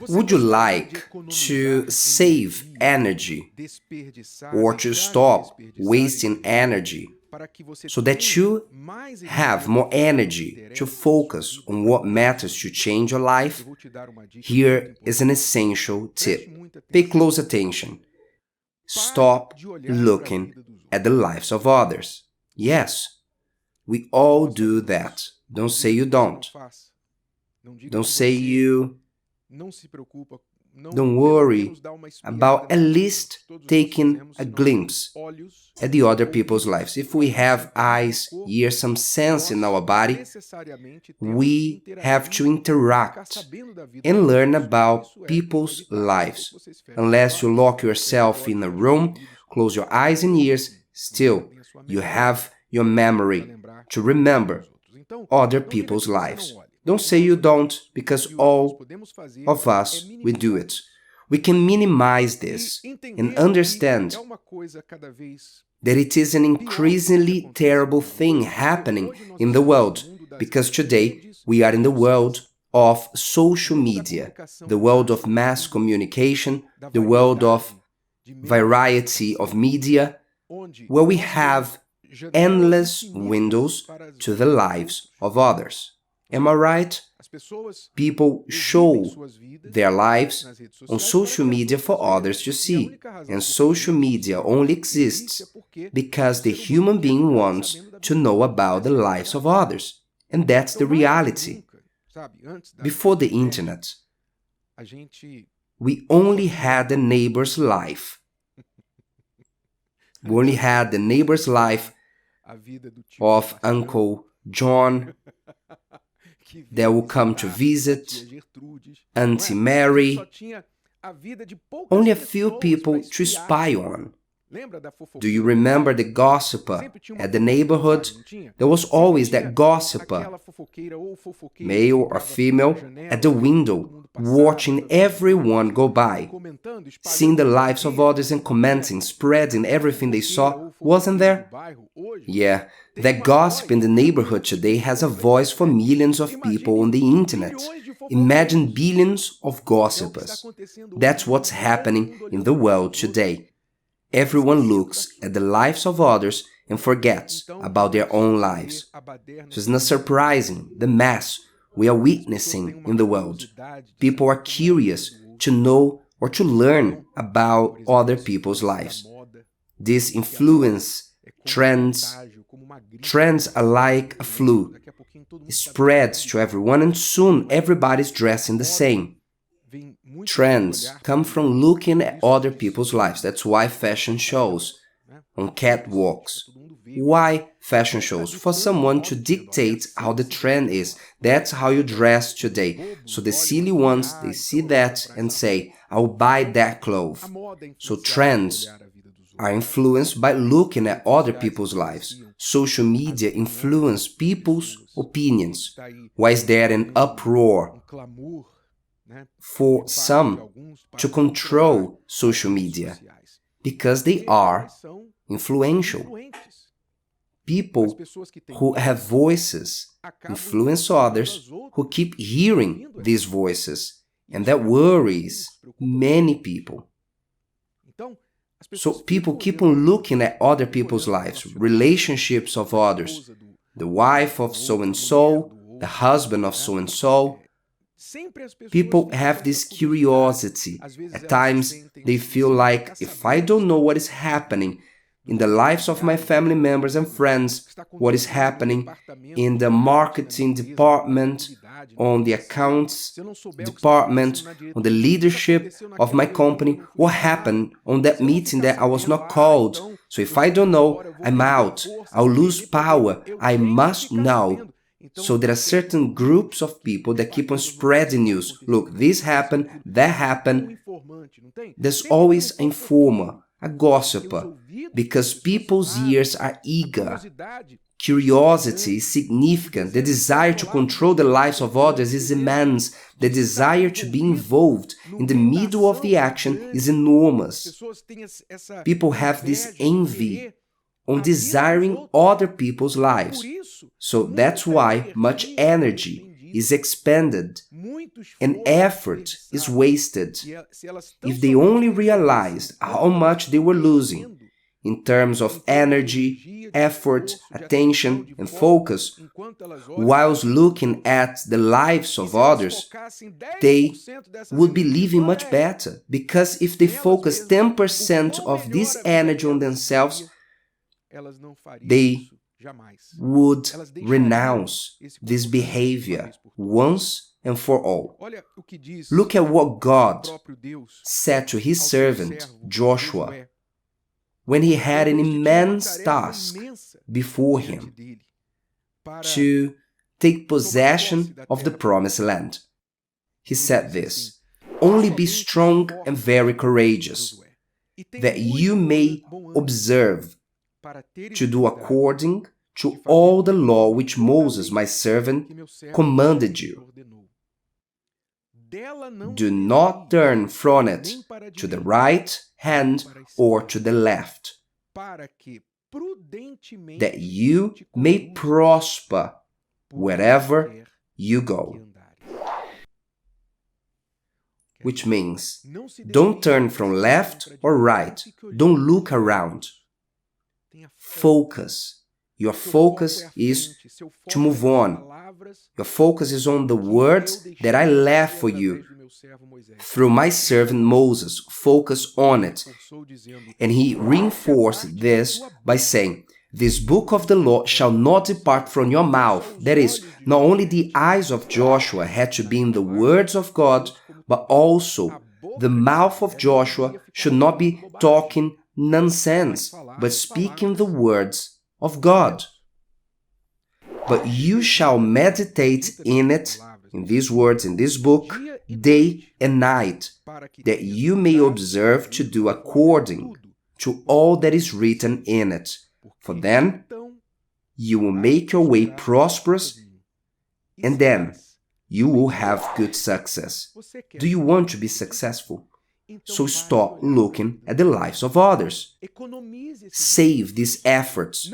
Would you like to save energy or to stop wasting energy so that you have more energy to focus on what matters to change your life? Here is an essential tip. Pay close attention. Stop looking at the lives of others. Yes, we all do that. Don't say you don't. Don't say you don't worry about at least taking a glimpse at the other people's lives. If we have eyes, ears, some sense in our body, we have to interact and learn about people's lives. Unless you lock yourself in a room, close your eyes and ears, still you have your memory to remember other people's lives. Don't say you don't, because all of us, we do it. We can minimize this and understand that it is an increasingly terrible thing happening in the world, because today we are in the world of social media, the world of mass communication, the world of variety of media, where we have endless windows to the lives of others. Am I right? People show their lives on social media for others to see, and social media only exists because the human being wants to know about the lives of others, and that's the reality. Before the internet, we only had the neighbor's life. We only had the neighbor's life of Uncle John that will come to visit, Auntie Mary, only a few people to spy on. Do you remember the gossiper at the neighborhood? There was always that gossiper, male or female, at the window, watching everyone go by, seeing the lives of others and commenting, spreading everything they saw. Wasn't there? Yeah, that gossip in the neighborhood today has a voice for millions of people on the internet. Imagine billions of gossipers. That's what's happening in the world today. Everyone looks at the lives of others and forgets about their own lives. So it's not surprising the mess we are witnessing in the world. People are curious to know or to learn about other people's lives. This influence trends are like a flu. It spreads to everyone and soon everybody's dressing the same. Trends come from looking at other people's lives. That's why fashion shows on catwalks. Why fashion shows? For someone to dictate how the trend is. That's how you dress today. So the silly ones, they see that and say, I'll buy that clothes. So trends are influenced by looking at other people's lives. Social media influence people's opinions. Why is there an uproar for some to control social media? Because they are influential. People who have voices influence others who keep hearing these voices, and that worries many people. So people keep on looking at other people's lives, relationships of others, the wife of so-and-so, the husband of so-and-so. People have this curiosity. At times, they feel like, if I don't know what is happening in the lives of my family members and friends, what is happening in the marketing department, on the accounts department, on the leadership of my company, what happened on that meeting that I was not called. So if I don't know, I'm out. I'll lose power. I must know. So there are certain groups of people that keep on spreading news. Look, this happened, that happened. There's always an informer, a gossiper, because people's ears are eager. Curiosity is significant. The desire to control the lives of others is immense. The desire to be involved in the middle of the action is enormous. People have this envy on desiring other people's lives. So that's why much energy is expended and effort is wasted. If they only realized how much they were losing in terms of energy, effort, attention, and focus, whilst looking at the lives of others, they would be living much better. Because if they focus 10% of this energy on themselves, they would renounce this behavior once and for all. Look at what God said to his servant Joshua when he had an immense task before him to take possession of the promised land. He said this, "Only be strong and very courageous, that you may observe to do according to all the law which Moses, my servant, commanded you. Do not turn from it to the right hand or to the left, that you may prosper wherever you go." Which means, don't turn from left or right. Don't look around. Focus. Your focus is to move on. Your focus is on the words that I left for you through my servant Moses. Focus on it. And he reinforced this by saying, "This book of the law shall not depart from your mouth." That is, not only the eyes of Joshua had to be in the words of God, but also the mouth of Joshua should not be talking nonsense, but speaking the words of God. "But you shall meditate in it," in these words, in this book, "day and night, that you may observe to do according to all that is written in it. For then you will make your way prosperous, and then you will have good success." Do you want to be successful? So stop looking at the lives of others. Save these efforts.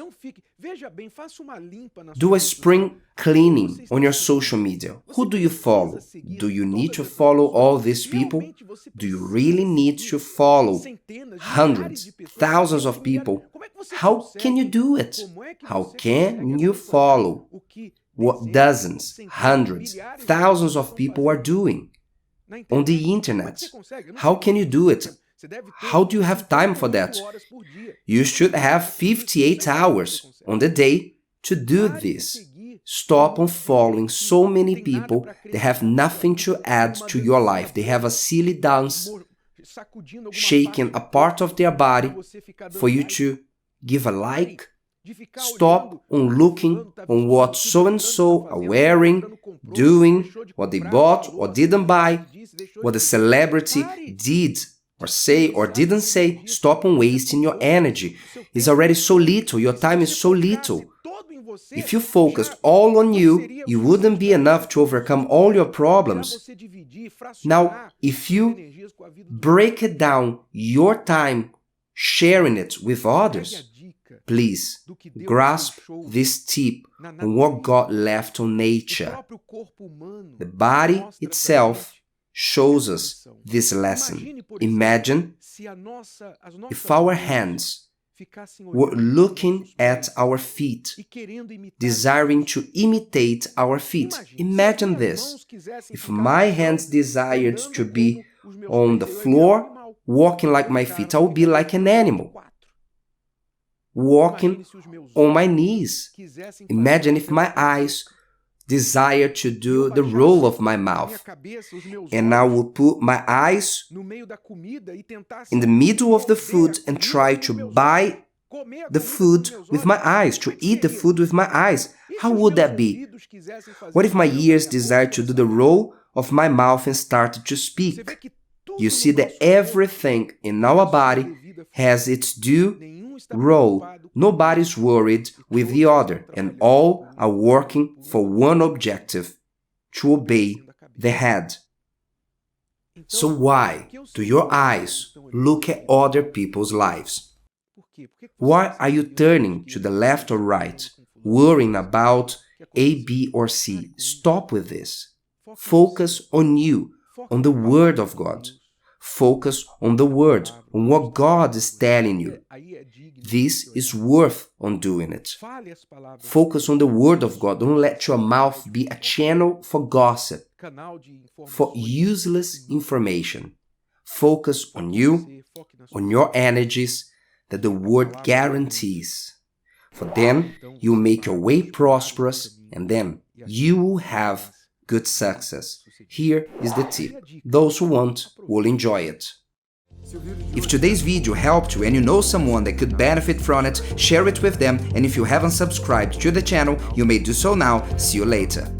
Do a spring cleaning on your social media. Who do you follow? Do you need to follow all these people? Do you really need to follow hundreds, thousands of people? How can you do it? How can you follow what dozens, hundreds, thousands of people are doing on the internet? How can you do it? How do you have time for that? You should have 58 hours on the day to do this. Stop on following so many people that have nothing to add to your life. They have a silly dance, shaking a part of their body for you to give a like. Stop on looking on what so-and-so are wearing, doing, what they bought or didn't buy, what the celebrity did or say or didn't say. Stop on wasting your energy. It's already so little. Your time is so little. If you focused all on you, it wouldn't be enough to overcome all your problems. Now, if you break it down, your time, sharing it with others, please grasp this tip on what God left on nature. The body itself shows us this lesson. Imagine if our hands were looking at our feet, desiring to imitate our feet. Imagine this. If my hands desired to be on the floor, walking like my feet, I would be like an animal, walking on my knees. Imagine if my eyes desire to do the roll of my mouth, and I will put my eyes in the middle of the food and try to buy the food with my eyes, to eat the food with my eyes. How would that be? What if my ears desire to do the roll of my mouth and started to speak? You see that everything in our body has its due role. Nobody's worried with the other, and all are working for one objective: to obey the head. So why do your eyes look at other people's lives? Why are you turning to the left or right, worrying about A, B, or C. Stop with this. Focus on you, on the Word of God. Focus on the Word, on what God is telling you. This is worth on doing it. Focus on the Word of God. Don't let your mouth be a channel for gossip, for useless information. Focus on you, on your energies that the Word guarantees. For then you make your way prosperous, and then you will have good success. Here is the tip. Those who want will enjoy it. If today's video helped you and you know someone that could benefit from it, share it with them, and if you haven't subscribed to the channel, you may do so now. See you later.